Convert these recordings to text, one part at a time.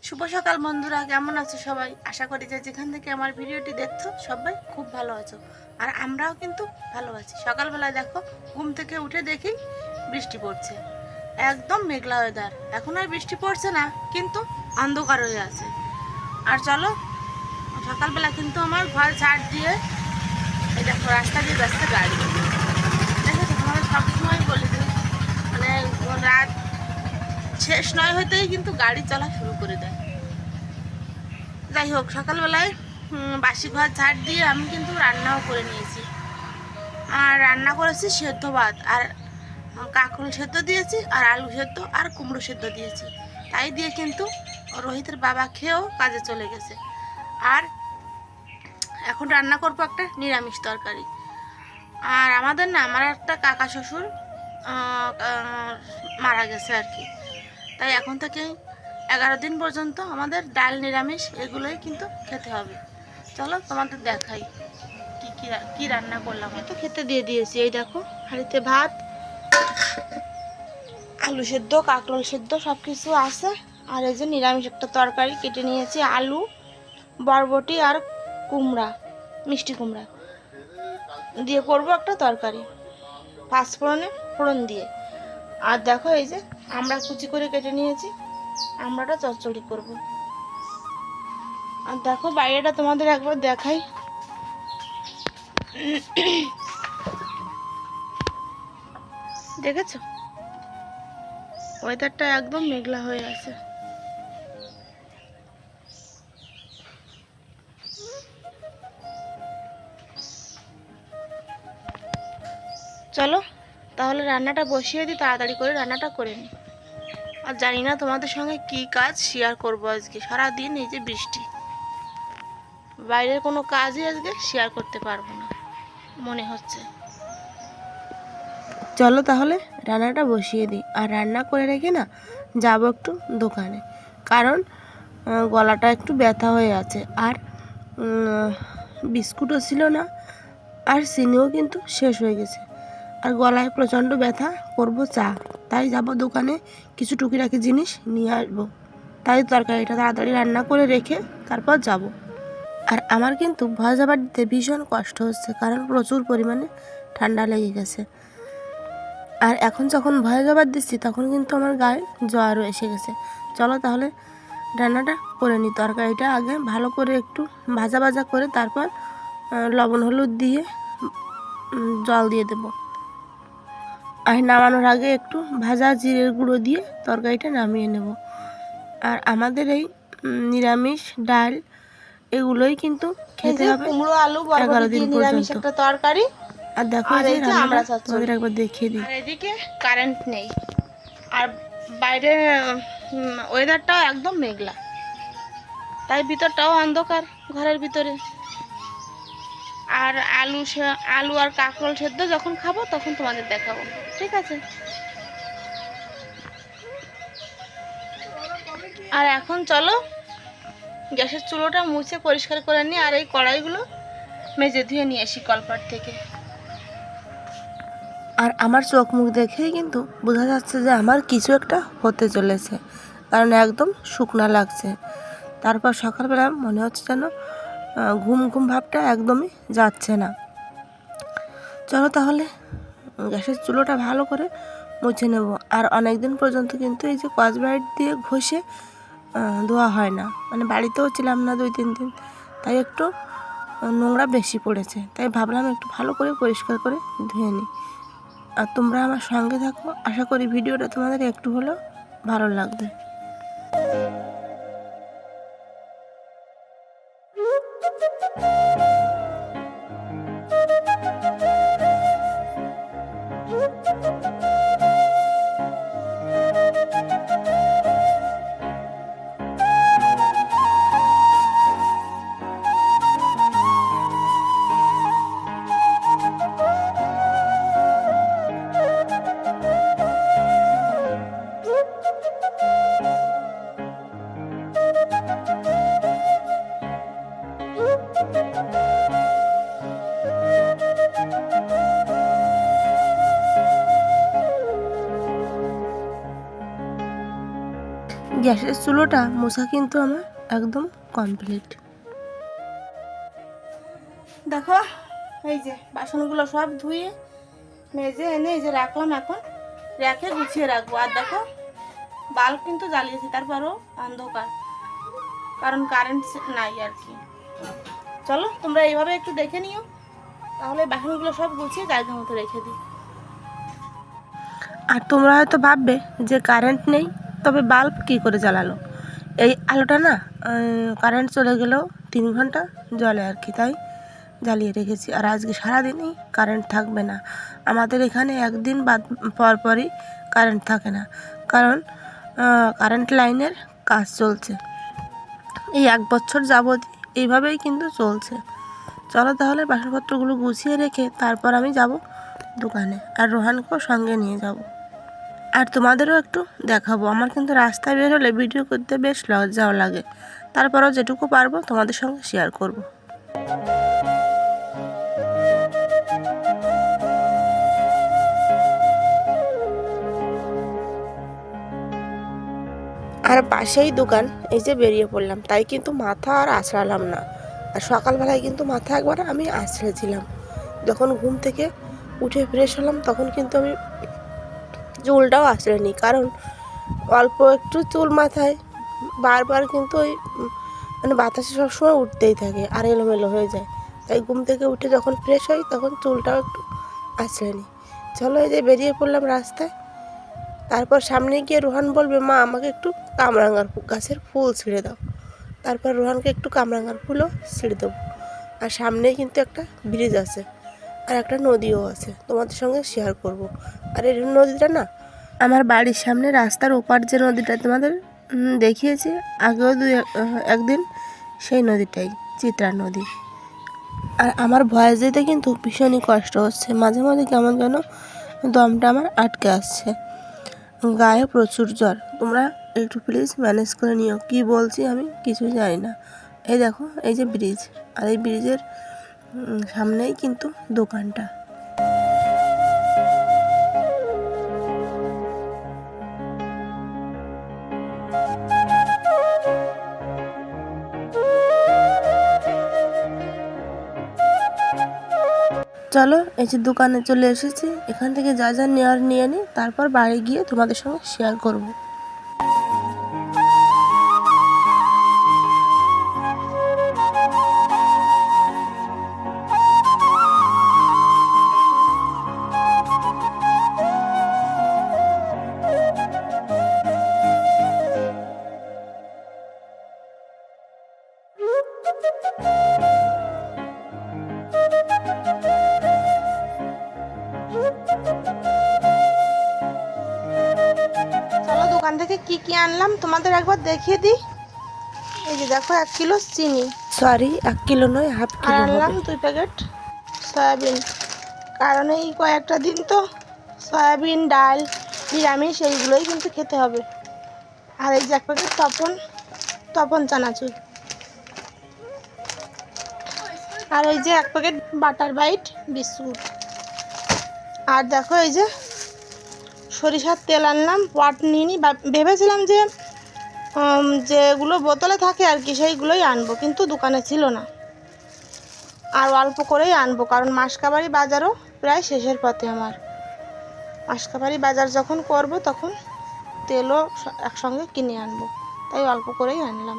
শুভ সকাল বন্ধুরা, কেমন আছো সবাই? আশা করি যে যেখান থেকে আমার ভিডিওটি দেখছো সবাই খুব ভালো আছো। আর আমরাও কিন্তু ভালো আছি। সকালবেলায় দেখো, ঘুম থেকে উঠে দেখি বৃষ্টি পড়ছে। একদম মেঘলা ওয়েদার। এখন আর বৃষ্টি পড়ছে না, কিন্তু অন্ধকার হয়ে আছে। আর চলো, সকালবেলা কিন্তু আমার ঘর ঝাড় দিয়ে এই দেখো রাস্তা দিয়ে যাচ্ছে গাড়ি। দেখেছো, আমরা সবসময় বলি যে মানে রাত শেষ নয় হতেই কিন্তু গাড়ি চলা শুরু করে দেয়। যাই হোক, সকালবেলায় বাসি ঘর ঝাড় দিয়ে আমি কিন্তু রান্নাও করে নিয়েছি। আর রান্না করেছি সেদ্ধ ভাত, আর কাঁকরোল সেদ্ধ দিয়েছি, আর আলু সেদ্ধ, আর কুমড়ো সেদ্ধ দিয়েছি। তাই দিয়ে কিন্তু রোহিতের বাবা খেয়েও কাজে চলে গেছে। আর এখন রান্না করবো একটা নিরামিষ তরকারি। আর আমার একটা কাকা শ্বশুর মারা গেছে আর কি। তাই এখন থেকে 11 দিন পর্যন্ত আমাদের ডাল নিরামিষ এগুলোই কিন্তু খেতে হবে। চলো তোমাদের দেখাই কি রান্না করলাম। তো খেতে দিয়ে দিয়েছি, এই দেখো হাঁড়িতে ভাত, আলু সেদ্ধ, কাঁকরোল সেদ্ধ সব কিছু আছে। আর এই যে নিরামিষ একটা তরকারি কেটে নিয়েছি, আলু, বরবটি আর কুমড়া, মিষ্টি কুমড়া দিয়ে করবো একটা তরকারি, পাঁচফোড়নে ফোড়ন দিয়ে। আর দেখো এই যে আমরা কুচি করে কেটে নিয়েছি, আমরাটা চচ্চড়ি করব। আর দেখো বাইরেটা তোমাদের একবার দেখাই। দেখেছো, ওয়েদারটা একদম মেঘলা হয়ে আছে। চলো তাহলে রান্নাটা বসিয়ে দিই, তাড়াতাড়ি করে রান্নাটা করে নিই। আর জানি না তোমাদের সঙ্গে কি কাজ শেয়ার করব আজকে। সারাদিন এই যে বৃষ্টি, বাইরের কোনো কাজই আজকে শেয়ার করতে পারবো না মনে হচ্ছে। চলো তাহলে রান্নাটা বসিয়ে দিই, আর রান্না করে রেখে না যাবো একটু দোকানে, কারণ গলাটা একটু ব্যথা হয়ে আছে। আর বিস্কুটও ছিল না, আর চিনিও কিন্তু শেষ হয়ে গেছে। আর গলায় প্রচণ্ড ব্যথা, করব চা। তাই যাব দোকানে, কিছু টুকিটাকি জিনিস নিয়ে আসবো। তাই তরকারিটা তাড়াতাড়ি রান্না করে রেখে তারপর যাব। আর আমার কিন্তু ভয় যাবার দিতে ভীষণ কষ্ট হচ্ছে, কারণ প্রচুর পরিমাণে ঠান্ডা লেগে গেছে। আর এখন যখন ভয় যাবার দিচ্ছি তখন কিন্তু আমার গায়ে জ্বরও এসে গেছে। চলো তাহলে রান্নাটা করে নিই। তরকারিটা আগে ভালো করে একটু ভাজা ভাজা করে তারপর লবণ হলুদ দিয়ে জল দিয়ে দেবো। আর নামানোর আগে একটু ভাজা জিরের গুঁড়ো দিয়ে তরকারিটা নামিয়ে নেব। আর আমাদের এই নিরামিষ ডাল এগুলোই কিন্তু খেতে হবে কুমড়ো আলু 11 দিন নিরামিষ পর্যন্ত। একটা তরকারি। আর দেখো আর এই যে আমরা তোমাদের একবার দেখিয়ে দিই। আর এদিকে কারেন্ট নেই, আর বাইরে ওয়েদারটাও একদম মেঘলা, তাই ভিতরটাও অন্ধকার ঘরের ভিতরে। আর আলু আর কাঁকরোল সেদ্ধ যখন খাবো তখন তোমাদের দেখাবো, ঠিক আছে? আর এখন চলো গ্যাসের চুলোটা মুছে পরিষ্কার করে নিই, আর এই কড়াইগুলো মেজে ধুয়ে নিয়ে আসি কলপাট থেকে। আর আমার চোখ মুখ দেখেই কিন্তু বোঝা যাচ্ছে যে আমার কিছু একটা হতে চলেছে, কারণ একদম শুকনা লাগছে। তারপর সকালবেলা মনে হচ্ছে যেন ঘুম ঘুম ভাবটা একদমই যাচ্ছে না। চলো তাহলে গ্যাসের চুলোটা ভালো করে মুছে নেব। আর অনেক দিন পর্যন্ত কিন্তু এই যে স্কচব্রাইট দিয়ে ঘষে ধোয়া হয় না, মানে বাড়িতেও ছিলাম না 2-3 দিন, তাই একটু নোংরা বেশি পড়েছে। তাই ভাবলাম একটু ভালো করে পরিষ্কার করে ধুয়ে নিই। আর তোমরা আমার সঙ্গে থাকো, আশা করি ভিডিওটা তোমাদের একটু হলেও ভালো লাগবে। গ্যাসের চুলোটা মোছা কিন্তু আমার একদম কমপ্লিট। দেখো এই যে বাসনগুলো সব ধুয়ে মেজে এনে এই যে রাখলাম, এখন রেখে গুছিয়ে রাখবো। আর দেখো বাল্ব কিন্তু জ্বালিয়েছি, তারপরও অন্ধকার, কারণ কারেন্ট নাই আর কি। চলো তোমরা এইভাবে একটু দেখে নিও, তাহলে বাসনগুলো সব গুছিয়ে জায়গা মতো রেখে দিই। আর তোমরা হয়তো ভাববে যে কারেন্ট নেই, তবে বাল্ব কী করে জ্বালালো। এই আলোটা না কারেন্ট চলে গেলেও 3 ঘন্টা জ্বলে আর কি, তাই জ্বালিয়ে রেখেছি। আর আজকে সারাদিনই কারেন্ট থাকবে না। আমাদের এখানে একদিন বাদ পরই কারেন্ট থাকে না, কারণ কারেন্ট লাইনের কাজ চলছে। এই 1 বছর যাবৎ এইভাবেই কিন্তু চলছে। চলো তাহলে বাসনপত্রগুলো গুছিয়ে রেখে তারপর আমি যাব দোকানে, আর রোহানকেও সঙ্গে নিয়ে যাব। আর তোমাদেরও একটু দেখাবো। আমার কিন্তু রাস্তায় বের হলে ভিডিও করতে বেশ লজ্জাও লাগে, তারপরেও যেটুকু পারবো তোমাদের সঙ্গে শেয়ার করব। আর পাশেই দোকান, এই যে বেরিয়ে পড়লাম, তাই কিন্তু মাথা আর আঁচড়ালাম না। আর সকালবেলায় কিন্তু মাথা একবার আমি আঁচড়েছিলাম, যখন ঘুম থেকে উঠে ফ্রেশ হলাম তখন কিন্তু আমি চুলটাও আঁচড়ে নিই, কারণ অল্প একটু চুল মাথায় বারবার কিন্তু ওই মানে বাতাসে সবসময় উঠতেই থাকে আর এলোমেলো হয়ে যায়। তাই ঘুম থেকে উঠে যখন ফ্রেশ হই তখন চুলটাও একটু আঁচড়ে নিই। চলো এই যে বেরিয়ে পড়লাম রাস্তায়। তারপর সামনে গিয়ে রোহান বলবে, মা আমাকে একটু কামরাঙার গাছের ফুল ছিঁড়ে দাও। তারপর রোহানকে একটু কামরাঙার ফুলও ছিঁড়ে দেবো। আর সামনেই কিন্তু একটা ব্রিজ আছে আর একটা নদীও আছে, তোমাদের সঙ্গে শেয়ার করব। আর এই নদীটা না আমার বাড়ির সামনে রাস্তার ওপার যে নদীটা তোমাদের দেখিয়েছি আগেও একদিন, সেই নদীটাই চিত্রা নদী। আর আমার ভয়েস দিতে কিন্তু ভীষণই কষ্ট হচ্ছে, মাঝে মাঝে কেমন যেন দমটা আমার আটকে আসছে, গায়ে প্রচুর জ্বর। তোমরা একটু প্লিজ ম্যানেজ করে নিও, কি বলছি আমি কিছু জানি না। এই দেখো এই যে ব্রিজ, আর এই ব্রিজের সামনেই কিন্তু দোকানটা। চলো এই যে দোকানে চলে এসেছি, এখান থেকে যা যা নেওয়ার নিয়ে নিই, তারপর বাড়ি গিয়ে তোমাদের সঙ্গে শেয়ার করব। চলো দোকান থেকে কি কি আনলাম তোমাদের একবার দেখিয়ে দিই। এই যে দেখো 1 কিলো চিনি, সরি 1 কিলো নয়, হাফ আর কিলো আনলাম হবে। 2 প্যাকেট সয়াবিন, কারণ এই কয়েকটা দিন তো সয়াবিন, ডাল, নিরামিষ এইগুলোই কিন্তু খেতে হবে। আর এই যে 1 প্যাকেট তপন চানাচুর, আর এই যে 1 প্যাকেট বাটার বাইট বিস্কুট। আর দেখো এই যে সরিষার তেল আনলাম, ওয়াট নিয়ে নিই। ভেবেছিলাম যে যেগুলো বোতলে থাকে আর কি সেইগুলোই আনবো, কিন্তু দোকানে ছিল না, আর অল্প করেই আনবো, কারণ মাসকাবাড়ি বাজারও প্রায় শেষের পথে আমার। মাসকাবাড়ি বাজার যখন করব তখন তেলও একসঙ্গে কিনে আনবো, তাই অল্প করেই আনলাম।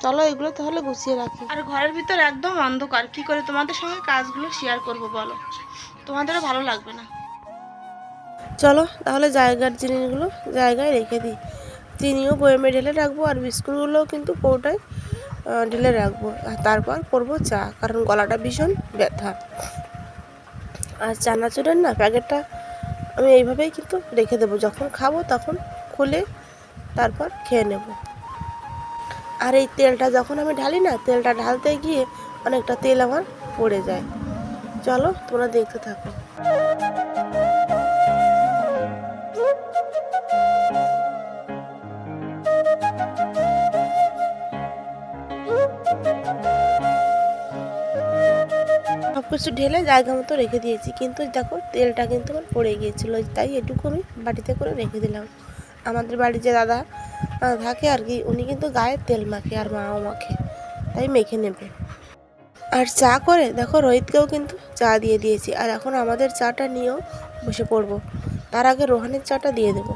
চলো এগুলো তাহলে গুছিয়ে রাখি। আর ঘরের ভিতর একদম অন্ধকার, কি করে তোমাদের সঙ্গে কাজগুলো শেয়ার করব বলো, তোমাদেরও ভালো লাগবে না। চলো তাহলে জায়গার জিনিসগুলো জায়গায় রেখে দিই। চিনিও বয়ামে ঢেলে রাখবো, আর বিস্কুটগুলোও কিন্তু কৌটায় ঢেলে রাখবো। আর তারপর করবো চা, কারণ গলাটা ভীষণ ব্যথা। আর চানাচুরের না প্যাকেটটা আমি এইভাবেই কিন্তু রেখে দেবো, যখন খাবো তখন খুলে তারপর খেয়ে নেব। আর এই তেলটা যখন আমি ঢালি না, তেলটা ঢালতে গিয়ে অনেকটা তেল আমার পড়ে যায়। চলো তোমরা দেখতে থাকো। সব কিছু ঢেলে জায়গা মতো রেখে দিয়েছি, কিন্তু দেখো তেলটা কিন্তু আমার পড়ে গিয়েছিলো, তাই এটুকু আমি বাটিতে করে রেখে দিলাম। আমাদের বাড়ির যে দাদা থাকে আর কি, উনি কিন্তু গায়ে তেল মাখে আর মাও মাখে, তাই মেখে নেবে। আর চা করে দেখো রোহিতকেও কিন্তু চা দিয়ে দিয়েছি, আর এখন আমাদের চাটা নিয়েও বসে পড়বো। তার আগে রোহানের চাটা দিয়ে দেবো।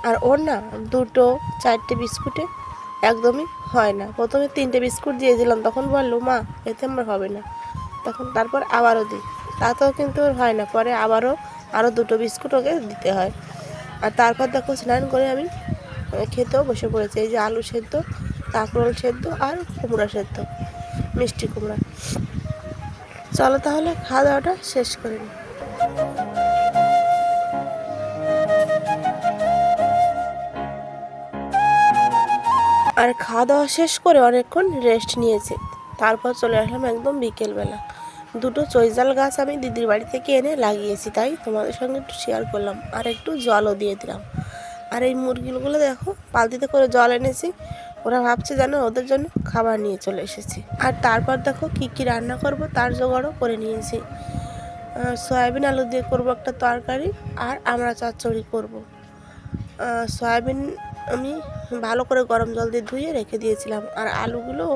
আর ওর না 2-4টে বিস্কুটে একদমই হয় না। প্রথমে 3টে বিস্কুট দিয়ে দিলাম, তখন বললো মা এতে আমার হবে না, তারপর আবারও দিই, তাতেও কিন্তু ওর হয় না। পরে আরও 2টো বিস্কুট ওকে দিতে হয়। আর তারপর দেখো স্নান করে আমি খেতেও বসে পড়েছি। এই যে আলু সেদ্ধ, কাঁকরোল সেদ্ধ আর কুমড়া সেদ্ধ, মিষ্টি কুমড়া। চলো তাহলে খাওয়া দাওয়াটা শেষ করে নিই। আর খাওয়া দাওয়া শেষ করে অনেকক্ষণ রেস্ট নিয়েছে, তারপর চলে আসলাম একদম বিকেলবেলা। 2টো চৈজাল গাছ আমি দিদির বাড়ি থেকে এনে লাগিয়েছি, তাই তোমাদের সঙ্গে একটু শেয়ার করলাম। আর একটু জলও দিয়ে দিলাম। আর এই মুরগিগুলো দেখো বালতিতে করে জল এনেছি, ওরা ভাবছে যেন ওদের জন্য খাবার নিয়ে চলে এসেছি। আর তারপর দেখো কি কি রান্না করব তার জোগাড়ও করে নিয়েছি। সয়াবিন আলু দিয়ে করব একটা তরকারি, আর আমরা চচ্চড়ি করব। সয়াবিন আমি ভালো করে গরম জল দিয়ে ধুয়ে রেখে দিয়েছিলাম, আর আলুগুলো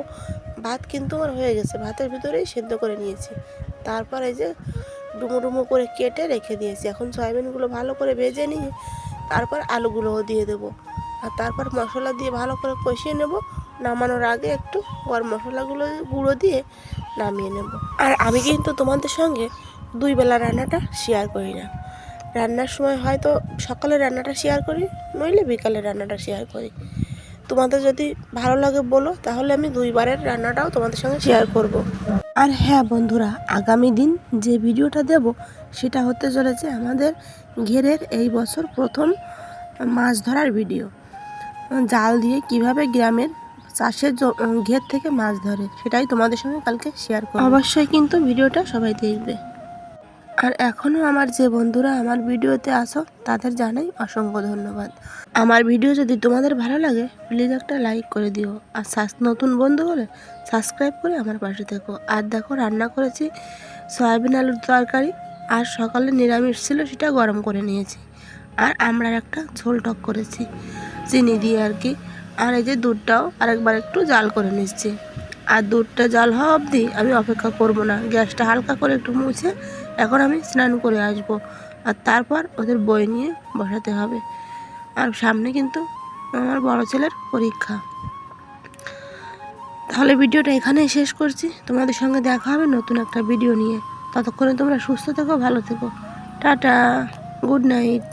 ভাত কিন্তু আমার হয়ে গেছে, ভাতের ভিতরেই সেদ্ধ করে নিয়েছি। তারপর এই যে ডুমো ডুমো করে কেটে রেখে দিয়েছি। এখন সয়াবিনগুলো ভালো করে ভেজে নিয়ে তারপর আলুগুলোও দিয়ে দেবো, আর তারপর মশলা দিয়ে ভালো করে কষিয়ে নেব। নামানোর আগে একটু গরম মশলাগুলো গুঁড়ো দিয়ে নামিয়ে নেব। আর আমি কিন্তু তোমাদের সঙ্গে 2 বেলা রান্নাটা শেয়ার করি না। রান্নার সময় হয়তো সকালে রান্নাটা শেয়ার করি, নইলে বিকালে রান্নাটা শেয়ার করি। তোমাদের যদি ভালো লাগে বলো, তাহলে আমি 2 বারের রান্নাটাও তোমাদের সঙ্গে শেয়ার করব। আর হ্যাঁ বন্ধুরা, আগামী দিন যে ভিডিওটা দেব সেটা হতে চলেছে আমাদের ঘেরের এই বছর প্রথম মাছ ধরার ভিডিও। জাল দিয়ে কিভাবে গ্রামের চাষের ঘের থেকে মাছ ধরে সেটাই তোমাদের সঙ্গে কালকে শেয়ার করব। অবশ্যই কিন্তু ভিডিওটা সবাই দেখবে। আর এখনও আমার যে বন্ধুরা আমার ভিডিওতে আসো তাদের জানাই অসংখ্য ধন্যবাদ। আমার ভিডিও যদি তোমাদের ভালো লাগে প্লিজ একটা লাইক করে দিও, আর নতুন বন্ধু হলে সাবস্ক্রাইব করে আমার পাশে থেকো। আর দেখো রান্না করেছি সয়াবিন আলুর তরকারি, আর সকালে নিরামিষ ছিল সেটা গরম করে নিয়েছি। আর আমরার একটা ঝোল টক করেছি চিনি দিয়ে আর কি। আর এই যে দুধটাও আরেকবার একটু জাল করে নিচ্ছি। আর দুধটা জাল হওয়া অবধি আমি অপেক্ষা করব না, গ্যাসটা হালকা করে একটু মুছে এখন আমি স্নান করে আসব, আর তারপর ওদের বই নিয়ে বসাতে হবে। আর সামনে কিন্তু আমার বড় ছেলের পরীক্ষা। তাহলে ভিডিওটা এখানেই শেষ করছি, তোমাদের সঙ্গে দেখা হবে নতুন একটা ভিডিও নিয়ে। ততক্ষণে তোমরা সুস্থ থেকো, ভালো থেকো, টাটা, গুড নাইট।